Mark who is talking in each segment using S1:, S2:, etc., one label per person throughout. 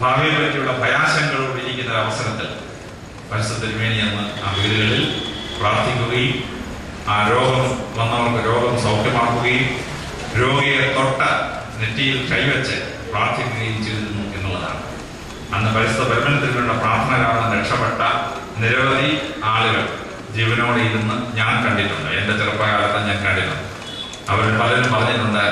S1: ഭാവിയെ പറ്റിയുള്ള ഭയാശങ്കകളോട് ഇരിക്കുന്ന അവസരത്തിൽ പരിശുദ്ധ തിരുമേനി എന്ന് ആ വീടുകളിൽ പ്രാർത്ഥിക്കുകയും ആ രോഗം വന്നവർക്ക് രോഗം സൗഖ്യമാക്കുകയും രോഗിയെ തൊട്ട നെറ്റിയിൽ കൈവച്ച് പ്രാർത്ഥിക്കുകയും ചെയ്തിരുന്നു എന്നുള്ളതാണ്. അന്ന് പരിശുദ്ധ പരമനത്തിലുള്ള പ്രാർത്ഥന കാരണം രക്ഷപ്പെട്ട നിരവധി ആളുകൾ ജീവനോടെ ഇരുന്ന് ഞാൻ കണ്ടിട്ടുണ്ട്. എൻ്റെ ചെറുപ്പകാലത്ത് ഞാൻ കണ്ടിട്ടുണ്ട്. അവരിൽ പലരും പറഞ്ഞിട്ടുണ്ട്,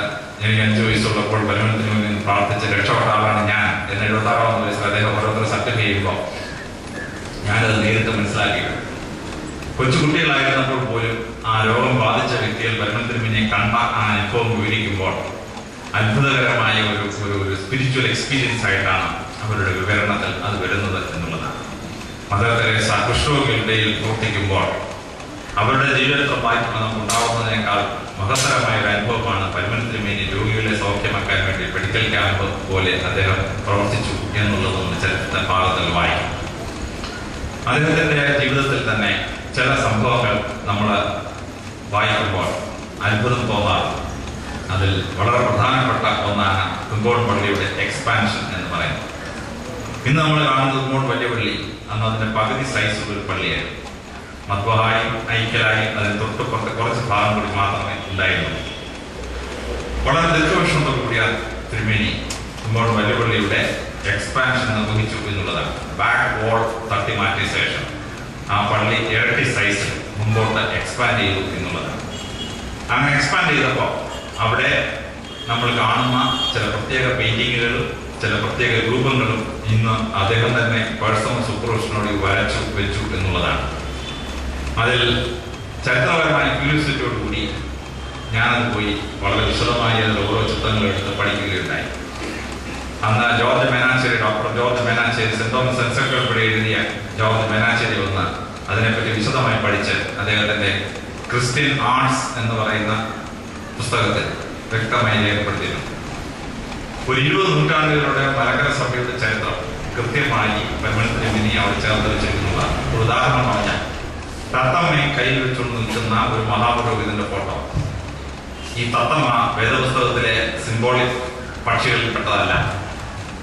S1: എനിക്ക് 5 വയസ്സുള്ളപ്പോൾ പരമനത്തിന് വേണ്ടി പ്രാർത്ഥിച്ച് രക്ഷപ്പെട്ട ആളാണ് ഞാൻ എന്ന്. 76 വയസ്സിൽ അദ്ദേഹം ഓരോരുത്തർ സത്യം ചെയ്യുമ്പോൾ ഞാനത് നേരിട്ട് മനസ്സിലാക്കിയിട്ടുണ്ട്. കൊച്ചുകുട്ടികളായിരുന്നപ്പോൾ പോലും ആ രോഗം ബാധിച്ച വ്യക്തികൾ പരമനത്തിന് കണ്ട ആ അനുഭവം വിവരിക്കുമ്പോൾ അത്ഭുതകരമായ ഒരു സ്പിരിച്വൽ എക്സ്പീരിയൻസ് ആയിട്ടാണ് അവരുടെ വിവരണത്തിൽ അത് വരുന്നത് എന്നുള്ളതാണ്. മദർ തെരേസ കുഷ്ഠരോഗികളുടെ പ്രവർത്തിക്കുമ്പോൾ അവരുടെ ജീവിതത്തിലുമായിട്ട് നമുക്ക് ഉണ്ടാവുന്നതിനേക്കാൾ മഹത്തരമായ ഒരു അനുഭവമാണ് പരമനത്തിനുമേനി രോഗികളെ സൗഖ്യമാക്കാൻ വേണ്ടി മെഡിക്കൽ ക്യാമ്പ് പോലെ അദ്ദേഹം പ്രവർത്തിച്ചു എന്നുള്ളത് നമ്മൾ ചരിത്ര ഭാഗത്തിൽ വായിക്കും. അദ്ദേഹത്തിന്റെ ജീവിതത്തിൽ തന്നെ ചില സംഭവങ്ങൾ നമ്മൾ വായിക്കുമ്പോൾ അത്ഭുതം തോന്നാറുണ്ട്. അതിൽ വളരെ പ്രധാനപ്പെട്ട ഒന്നാണ് തുമ്പോൺ പള്ളിയുടെ എക്സ്പാൻഷൻ എന്ന് പറയുന്നത്. ഇന്ന് നമ്മൾ കാണുന്നത് തുമ്പോൺ വലിയ പള്ളി അന്ന് അതിന്റെ പകുതി സൈസുള്ള ഒരു പള്ളിയായിരുന്നു. മദ്ബഹായി ഐക്യലായി അതിന് തൊട്ടുപുറത്ത് കുറച്ച് ഭാഗം കൂടി മാത്രമേ ഉണ്ടായിരുന്നുള്ളൂ. വളരെ ദീർഘവീക്ഷണത്തോടു കൂടിയ തിരുമേനി തുമ്പോൺ വലിയ പള്ളിയുടെ എക്സ്പാൻഷൻ നിർവഹിച്ചു എന്നുള്ളതാണ്. ബാക്ക് വാൾ തട്ടി മാറ്റിയ ശേഷം ആ പള്ളി ഇരട്ടി സൈസിൽ മുമ്പോട്ട് എക്സ്പാൻഡ് ചെയ്തു എന്നുള്ളതാണ്. അങ്ങനെ എക്സ്പാൻഡ് ചെയ്തപ്പോൾ അവിടെ നമ്മൾ കാണുന്ന ചില പ്രത്യേക പെയിന്റിങ്ങുകളും ചില പ്രത്യേക രൂപങ്ങളും ഇന്ന് അദ്ദേഹം തന്നെ പേഴ്സണൽ സൂപ്പർവിഷനോട് വരച്ചു വെച്ചു എന്നുള്ളതാണ്. അതിൽ ചരിത്രപരമായ ക്യൂരിയോസിറ്റിയോടുകൂടി ഞാനത് പോയി വളരെ വിശദമായി അതിൽ ഓരോ ചിത്രങ്ങളും എടുത്ത് പഠിക്കുകയുണ്ടായി. അന്ന് doctor George Menachery saint Thomas സെൻസർക്കൾപ്പെടെ എഴുതിയ ജോർജ് മേനാശ്ശേരി വന്ന് അതിനെപ്പറ്റി വിശദമായി പഠിച്ച് അദ്ദേഹത്തിന്റെ ക്രിസ്ത്യൻ ആർട്സ് എന്ന് പറയുന്ന പുസ്തകത്തിൽ വ്യക്തമായി രേഖപ്പെടുത്തിയിട്ടുണ്ട്. ഒരു 20 നൂറ്റാണ്ടുകളുടെ മലങ്കര സഭയുടെ ചരിത്രം കൃത്യമായി പരമനത്തിനുമേനി അവിടെ ചേർത്ത് വെച്ചിരിക്കുന്ന ഒരു ഉദാഹരണം പറഞ്ഞാൽ തത്തമ്മയെ കയ്യിൽ വെച്ചുകൊണ്ട് നിൽക്കുന്ന ഒരു മഹാപുരോഹിതന്റെ ഫോട്ടോ. ഈ തത്തമ്മ വേദപുസ്തകത്തിലെ സിംബോളിക് പക്ഷികളിൽപ്പെട്ടതല്ല.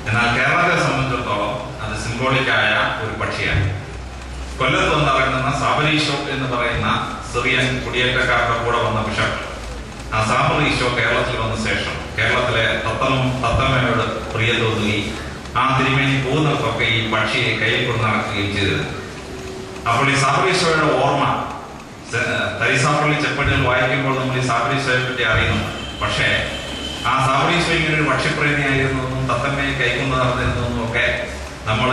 S1: എന്നാൽ കേരളത്തെ സംബന്ധിച്ചിടത്തോളം അത് സിംബോളിക്കായ ഒരു പക്ഷിയാണ്. കൊല്ലത്ത് വന്നിറങ്ങുന്ന സാബരീശോ എന്ന് പറയുന്ന സിറിയൻ കുടിയേറ്റക്കാരുടെ കൂടെ വന്ന ബിഷപ്പ്, ആ സാബരീശോ കേരളത്തിൽ വന്ന ശേഷം കേരളത്തിലെ തത്തമ്മയോട് പ്രിയം തോന്നുകയും ആ തിരുമേനി പോകുന്നവർക്കൊക്കെ ഈ പക്ഷിയെ കയ്യിൽ കൊണ്ട് നടക്കുകയും ചെയ്തത്. അപ്പോൾ ഈ സാബരീശോയുടെ ഓർമ്മ തരിസാപ്പള്ളി ചെപ്പടികൾ വായിക്കുമ്പോൾ നമ്മൾ ഈ സാബരീശോയെ പറ്റി അറിയുന്നു. പക്ഷേ ആ സാബരീശോ ഇങ്ങനെ ഒരു പക്ഷിപ്രേമിയായിരുന്നതെന്നും തത്തമ്മയെ കൈകൊണ്ട് നടന്നിരുന്നതെന്നും ഒക്കെ നമ്മൾ